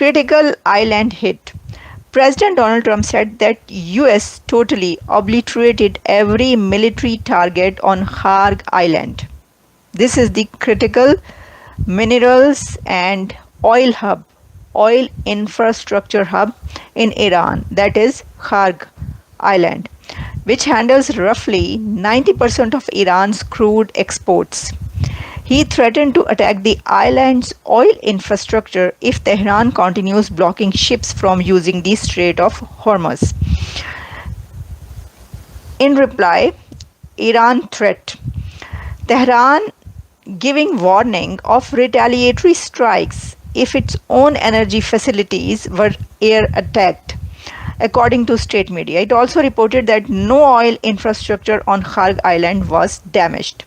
critical island hit. President Donald Trump said that US totally obliterated every military target on Kharg Island. This is the critical minerals and oil hub, oil infrastructure hub in Iran, that is Kharg Island, which handles roughly 90% of Iran's crude exports. He threatened to attack the island's oil infrastructure if Tehran continues blocking ships from using the Strait of Hormuz. In reply, Iran threat. Tehran giving warning of retaliatory strikes if its own energy facilities were air attacked. According to state media, it also reported that no oil infrastructure on Kharg Island was damaged.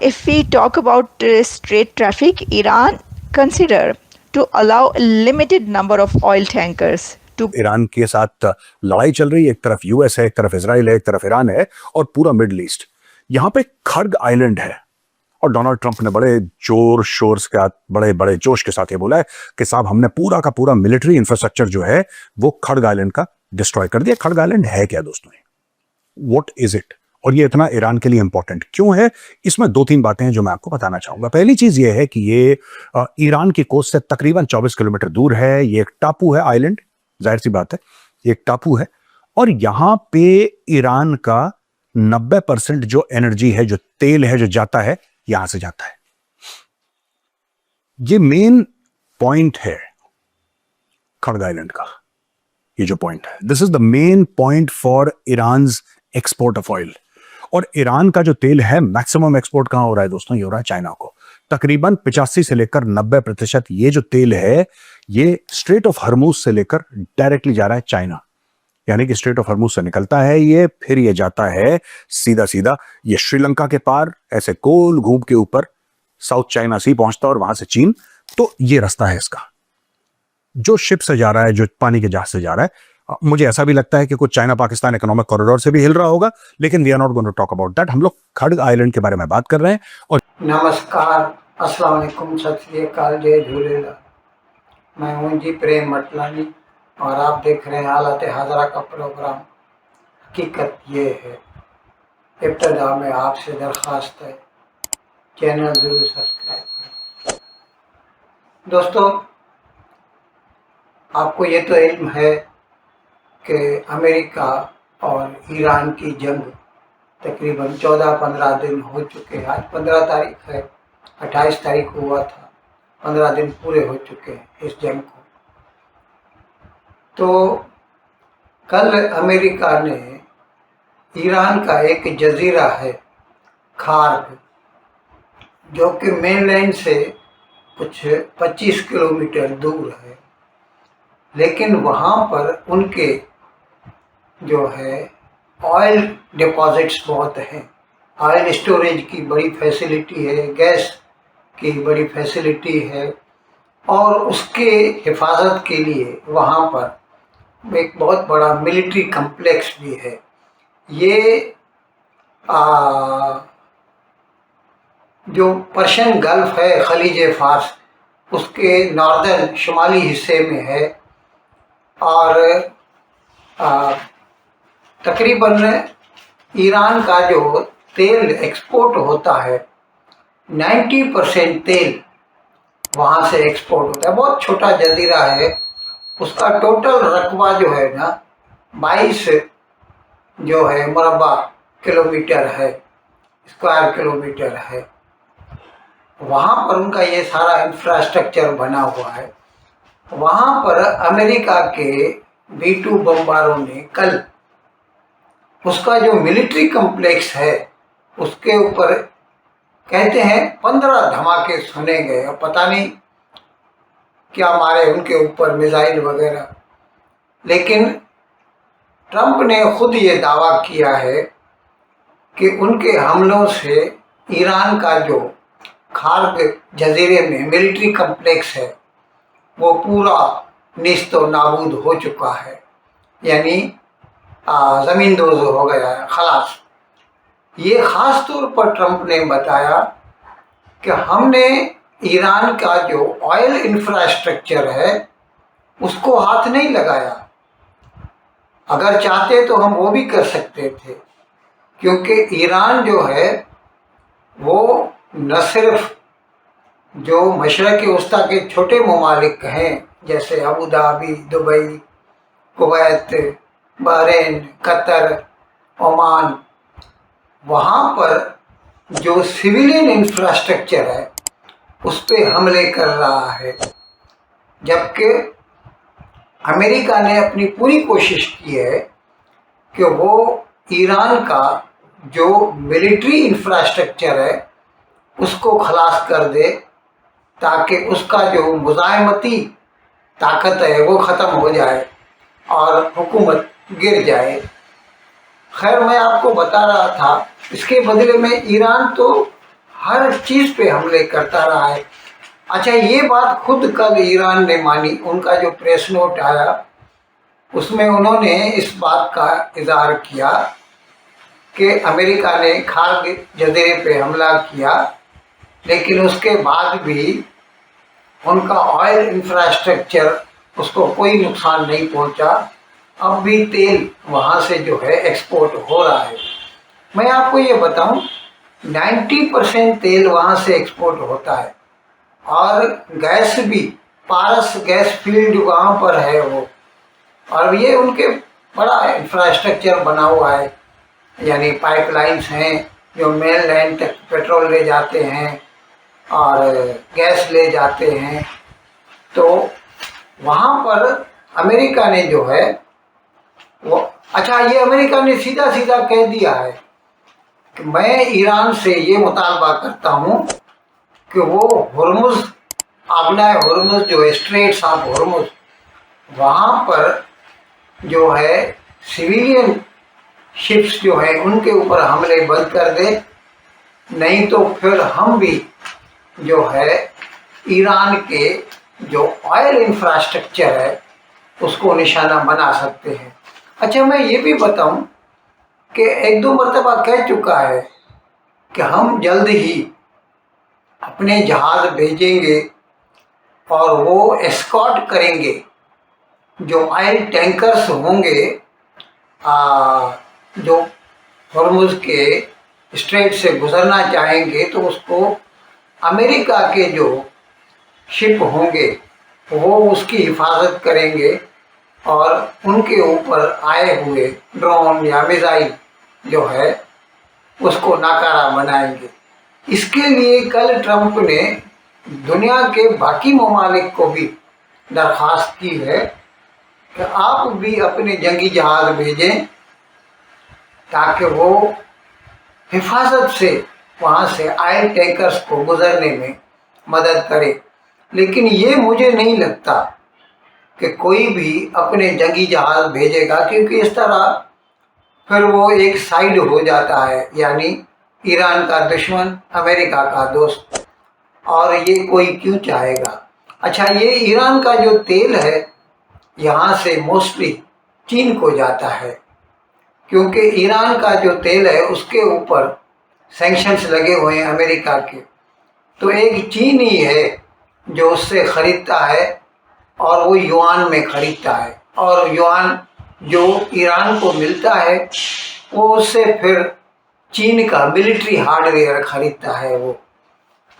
If we talk about strait traffic, Iran consider to allow a limited number of oil tankers to Iran के साथ लड़ाई चल रही है, एक तरफ US है, एक तरफ इजराइल है, एक तरफ ईरान है और पूरा मिडिल ईस्ट। यहाँ पे खर्ग आइलैंड है और डोनाल्ड ट्रंप ने बड़े जोर शोर के साथ, बड़े बड़े जोश के साथ ये बोला है कि साहब हमने पूरा का पूरा मिलिट्री इंफ्रास्ट्रक्चर जो है वो खर्ग आइलैंड का डिस्ट्रॉय कर दिया। खर्ग आइलैंड है क्या दोस्तों? What is it? और ये इतना ईरान के लिए इंपॉर्टेंट क्यों है? इसमें दो तीन बातें हैं जो मैं आपको बताना चाहूंगा। पहली चीज ये है कि ये ईरान की कोस्ट से तकरीबन 24 किलोमीटर दूर है। ये एक टापू है, आइलैंड, जाहिर सी बात है ये एक टापू है और यहां पे ईरान का 90% जो एनर्जी है, जो तेल है, जो जाता है, यहां से जाता है। ये मेन पॉइंट है खर्ग आइलैंड का, ये जो पॉइंट है, this is the main point for Iran's export of oil. और ईरान का जो तेल है मैक्सिमम एक्सपोर्ट कहां हो रहा है दोस्तों? ये हो रहा है चाइना को। तकरीबन 85 से लेकर 90% ये जो तेल है ये स्ट्रेट ऑफ हरमूज से लेकर डायरेक्टली जा रहा है चाइना। यानी कि स्ट्रेट ऑफ हरमूज से निकलता है ये, फिर ये जाता है सीधा सीधा ये श्रीलंका के पार, ऐसे गोल घूम के ऊपर साउथ चाइना सी पहुंचता है और वहां से चीन। तो ये रास्ता है इसका, जो शिप से जा रहा है, जो पानी के जहाज से जा रहा है। मुझे ऐसा भी लगता है कि कुछ चाइना पाकिस्तान इकोनॉमिक कॉरिडोर से भी हिल रहा होगा, लेकिन we are not going to talk about that. हम लोग खर्ग आइलैंड के बारे में बात कर रहे हैं। और नमस्कार, अस्सलाम वालेकुम, सत श्री अकाल, जय झूलेलाल। मैं हूं जी प्रेम मटलानी और आप देख रहे हैं हालत हाजरा का प्रोग्राम। हकीकत ये है, इब्तदा में आपसे दरख्वास्त है चैनल ज़रूर सब्सक्राइब करें। दोस्तों, आपको ये तो इल्म है कि अमेरिका और ईरान की जंग तकरीबन 14-15 दिन हो चुके हैं। आज 15 तारीख है, 28 तारीख हुआ था, 15 दिन पूरे हो चुके हैं इस जंग को। तो कल अमेरिका ने ईरान का एक जजीरा है खार्ग, जो कि मेनलैंड से कुछ 25 किलोमीटर दूर है, लेकिन वहाँ पर उनके जो है ऑयल डिपॉजिट्स बहुत हैं। ऑयल स्टोरेज की बड़ी फैसिलिटी है, गैस की बड़ी फैसिलिटी है और उसके हिफाजत के लिए वहाँ पर एक बहुत बड़ा मिलिट्री कम्प्लेक्स भी है। ये जो पर्शियन गल्फ है, खलीज फार्स, उसके नॉर्दर्न शुमाली हिस्से में है और तकरीबन ईरान का जो तेल एक्सपोर्ट होता है 90% तेल वहाँ से एक्सपोर्ट होता है। बहुत छोटा जजीरा है, उसका टोटल रकबा जो है ना 22 जो है मुरब्बा किलोमीटर है, स्क्वायर किलोमीटर है। वहाँ पर उनका ये सारा इंफ्रास्ट्रक्चर बना हुआ है। वहाँ पर अमेरिका के B-2 बमबारों ने कल उसका जो मिलिट्री कम्प्लेक्स है उसके ऊपर कहते हैं 15 धमाके सुने गए और पता नहीं क्या मारे उनके ऊपर, मिसाइल वगैरह। लेकिन ट्रंप ने खुद ये दावा किया है कि उनके हमलों से ईरान का जो खार्ग जजीरे में मिलिट्री कम्प्लेक्स है वो पूरा निस्तो नाबूद हो चुका है, यानी ज़मीन दोज़ हो गया है, खलास। ये ख़ास तौर पर ट्रंप ने बताया कि हमने ईरान का जो ऑयल इंफ्रास्ट्रक्चर है उसको हाथ नहीं लगाया। अगर चाहते तो हम वो भी कर सकते थे, क्योंकि ईरान जो है वो न सिर्फ जो मशरक़ वस्ता के छोटे ममालिक हैं जैसे Abu Dhabi, Dubai, Kuwait, Bahrain, Qatar, Oman, वहाँ पर जो सिविलियन इंफ्रास्ट्रक्चर है उस पे हमले कर रहा है, जबकि अमेरिका ने अपनी पूरी कोशिश की है कि वो ईरान का जो मिलिट्री इंफ्रास्ट्रक्चर है उसको खलास कर दे, ताकि उसका जो मुज़ाहमती ताकत है वो ख़त्म हो जाए और हुकूमत गिर जाए। खैर, मैं आपको बता रहा था, इसके बदले में ईरान तो हर चीज़ पे हमले करता रहा है। अच्छा, ये बात खुद कल ईरान ने मानी। उनका जो प्रेस नोट आया उसमें उन्होंने इस बात का इज़हार किया कि अमेरिका ने खार्ग जजीरे पे हमला किया, लेकिन उसके बाद भी उनका ऑयल इंफ्रास्ट्रक्चर उसको कोई नुकसान नहीं पहुंचा। अब भी तेल वहाँ से जो है एक्सपोर्ट हो रहा है। मैं आपको ये बताऊं, 90% तेल वहाँ से एक्सपोर्ट होता है, और गैस भी, पारस गैस फील्ड वहाँ पर है वो, और ये उनके बड़ा इंफ्रास्ट्रक्चर बना हुआ है, यानी पाइपलाइंस हैं जो मेन लैंड तक पेट्रोल ले जाते हैं और गैस ले जाते हैं। तो वहाँ पर अमेरिका ने जो है वो, अच्छा, ये अमेरिका ने सीधा सीधा कह दिया है कि मैं ईरान से ये मुतालबा करता हूँ कि वो हुर्मुज़, आबनाए हुर्मुज़ जो है, स्ट्रेट्स ऑफ हुर्मुज़, वहाँ पर जो है सिविलियन शिप्स जो है उनके ऊपर हमले बंद कर दे, नहीं तो फिर हम भी जो है ईरान के जो ऑयल इंफ्रास्ट्रक्चर है उसको निशाना बना सकते हैं। अच्छा, मैं ये भी बताऊं कि एक दो मरतबा कह चुका है कि हम जल्द ही अपने जहाज़ भेजेंगे और वो एस्कॉर्ट करेंगे जो ऑयल टैंकर्स होंगे जो हॉर्मुज़ के स्ट्रेट से गुजरना चाहेंगे, तो उसको अमेरिका के जो शिप होंगे वो उसकी हिफाजत करेंगे और उनके ऊपर आए हुए ड्रोन या मिसाइल जो है उसको नाकारा बनाएंगे। इसके लिए कल ट्रंप ने दुनिया के बाकी ममालिक को भी दरख्वास्त की है कि आप भी अपने जंगी जहाज़ भेजें ताकि वो हिफाजत से वहाँ से ऑयल टैंकर्स को गुजरने में मदद करे। लेकिन ये मुझे नहीं लगता कि कोई भी अपने जंगी जहाज़ भेजेगा, क्योंकि इस तरह फिर वो एक साइड हो जाता है, यानी ईरान का दुश्मन अमेरिका का दोस्त, और ये कोई क्यों चाहेगा। अच्छा, ये ईरान का जो तेल है यहाँ से मोस्टली चीन को जाता है, क्योंकि ईरान का जो तेल है उसके ऊपर सैंक्शंस लगे हुए हैं अमेरिका के। तो एक चीन ही है जो उससे ख़रीदता है और वो युआन में ख़रीदता है, और युआन जो ईरान को मिलता है वो उससे फिर चीन का मिलिट्री हार्डवेयर ख़रीदता है वो।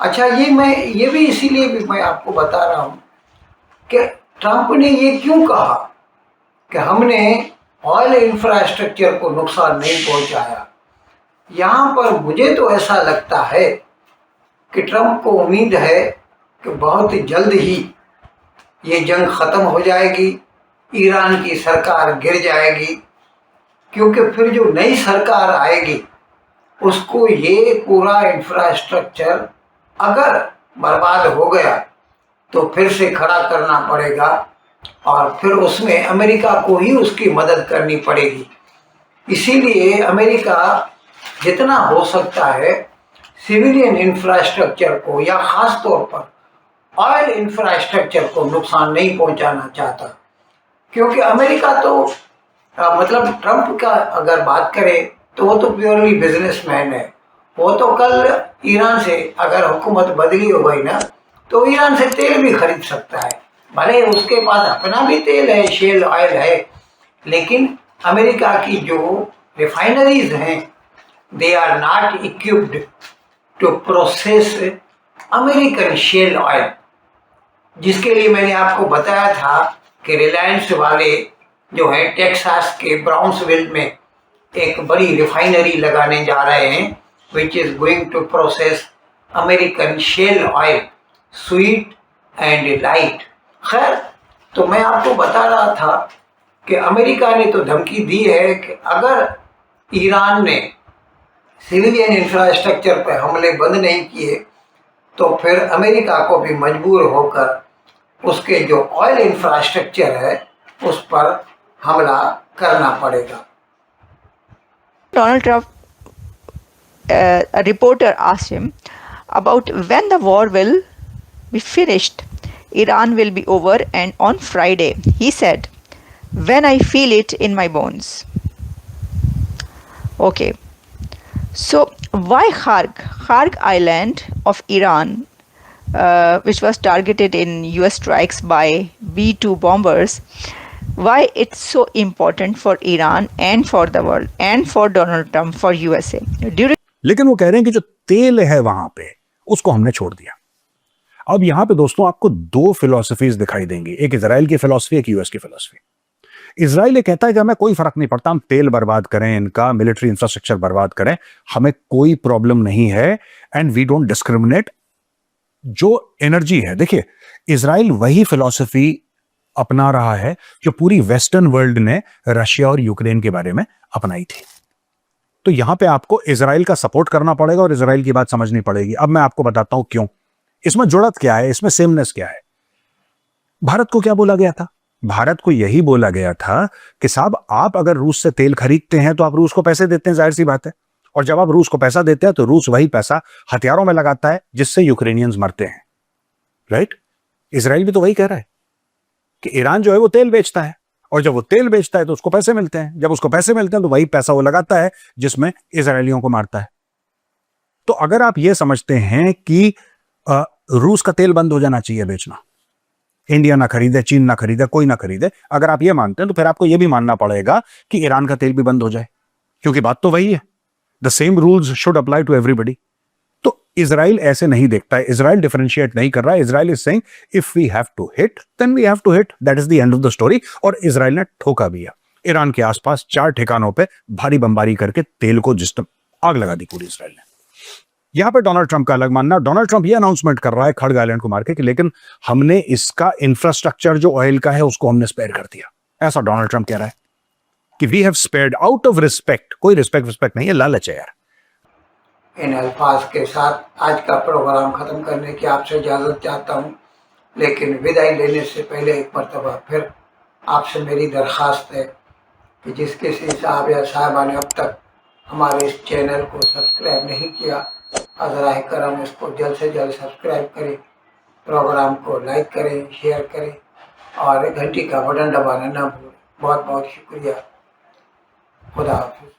अच्छा, ये भी इसीलिए भी मैं आपको बता रहा हूँ कि ट्रंप ने ये क्यों कहा कि हमने ऑयल इंफ्रास्ट्रक्चर को नुकसान नहीं पहुंचाया। यहाँ पर मुझे तो ऐसा लगता है कि ट्रंप को उम्मीद है कि बहुत जल्द ही ये जंग ख़त्म हो जाएगी, ईरान की सरकार गिर जाएगी, क्योंकि फिर जो नई सरकार आएगी उसको ये पूरा इंफ्रास्ट्रक्चर अगर बर्बाद हो गया तो फिर से खड़ा करना पड़ेगा, और फिर उसमें अमेरिका को ही उसकी मदद करनी पड़ेगी। इसीलिए अमेरिका जितना हो सकता है सिविलियन इंफ्रास्ट्रक्चर को या ख़ास तौर पर ऑयल इंफ्रास्ट्रक्चर को नुकसान नहीं पहुंचाना चाहता, क्योंकि अमेरिका तो मतलब ट्रंप का अगर बात करें तो वो तो प्योरली बिजनेसमैन है। वो तो कल ईरान से अगर हुकूमत बदली हो गई ना तो ईरान से तेल भी खरीद सकता है। भले उसके पास अपना भी तेल है, शेल ऑयल है, लेकिन अमेरिका की जो रिफाइनरीज हैं, they are not equipped to process American shale oil, जिसके लिए मैंने आपको बताया था कि रिलायंस वाले जो है टेक्सास के ब्राउन्सविल में एक बड़ी रिफाइनरी लगाने जा रहे हैं, which is going to process American shale oil, sweet and light. खैर, तो मैं आपको बता रहा था कि अमेरिका ने तो धमकी दी है कि अगर ईरान ने सिविलियन इंफ्रास्ट्रक्चर पर हमले बंद नहीं किए तो फिर अमेरिका को भी मजबूर होकर उसके जो ऑयल इंफ्रास्ट्रक्चर है उस पर हमला करना पड़ेगा। Donald Trump, a reporter asked him about when the war will be finished, Iran will be over, and on Friday he said, "When I feel it in my bones." Okay, so why Kharg Island of Iran, which was targeted in US strikes by B-2 bombers, why it's so important for Iran and for the world and for Donald Trump, for USA? During लेकिन वो कह रहे हैं कि जो तेल है वहां पे उसको हमने छोड़ दिया। अब यहां पे दोस्तों आपको दो फिलॉसफीज दिखाई देंगी, एक इजराइल की फिलॉसफी, एक यूएस की फिलॉसफी। इजराइल ये कहता है कि हमें कोई फर्क नहीं पड़ता, हम तेल बर्बाद करें, इनका मिलिट्री इंफ्रास्ट्रक्चर बर्बाद करें, हमें कोई प्रॉब्लम नहीं है, एंड वी डोंट डिस्क्रिमिनेट जो एनर्जी है। देखिए, इजराइल वही फिलॉसफी अपना रहा है जो पूरी वेस्टर्न वर्ल्ड ने रशिया और यूक्रेन के बारे में अपनाई थी। तो यहां पे आपको इजराइल का सपोर्ट करना पड़ेगा और इजराइल की बात समझनी पड़ेगी। अब मैं आपको बताता हूं क्यों, इसमें जुड़त क्या है, इसमें सेमनेस क्या है। भारत को क्या बोला गया था? भारत को यही बोला गया था कि साहब आप अगर रूस से तेल खरीदते हैं तो आप रूस को पैसे देते हैं, जाहिर सी बात है, और जब आप रूस को पैसा देते हैं तो रूस वही पैसा हथियारों में लगाता है जिससे यूक्रेनियंस मरते हैं, राइट? इजराइल भी तो वही कह रहा है कि ईरान जो है वो तेल बेचता है, और जब वो तेल बेचता है तो उसको पैसे मिलते हैं, जब उसको पैसे मिलते हैं तो वही पैसा वो लगाता है जिसमें इजरायलियों को मारता है। तो अगर आप ये समझते हैं कि रूस का तेल बंद हो जाना चाहिए बेचना, इंडिया ना खरीदे, चीन ना खरीदे, कोई ना खरीदे, अगर आप ये मानते हैं तो फिर आपको ये भी मानना पड़ेगा कि ईरान का तेल भी बंद हो जाए, क्योंकि बात तो वही है, the same rules should apply to everybody. तो इजराइल ऐसे नहीं देखता है, इजराइल डिफरेंशिएट नहीं कर रहा है। Israel is saying if we have to hit then we have to hit, that is the end of the story. और इजराइल ने ठोका भी है, ईरान के आसपास 4 ठिकानों पे भारी बमबारी करके तेल को आग लगा दी पूरी इजराइल ने। यहां पे डोनाल्ड ट्रंप का अलग मानना, डोनाल्ड ट्रंप ये अनाउंसमेंट कर रहा है खड़ग आइलैंड को मार के कि लेकिन हमने इसका इंफ्रास्ट्रक्चर जो ऑयल का है उसको हमने स्पेयर कर दिया, ऐसा डोनाल्ड ट्रंप कह रहा है कि we have spared out of respect. कोई रिस्पेक्ट नहीं है, लालच है यार। इन अल्फाज के साथ आज का प्रोग्राम ख़त्म करने की आपसे इजाज़त चाहता हूँ, लेकिन विदाई लेने से पहले एक मरतबा फिर आपसे मेरी दरख्वास्त है कि जिस किसी साहब या साहिबा ने अब तक हमारे इस चैनल को सब्सक्राइब नहीं किया, अज़राए करम इसको जल्द से जल्द सब्सक्राइब करें, प्रोग्राम को लाइक करें, शेयर करें और घंटी का बटन दबाना ना भूलें। बहुत बहुत शुक्रिया। खुदा हाफिज़।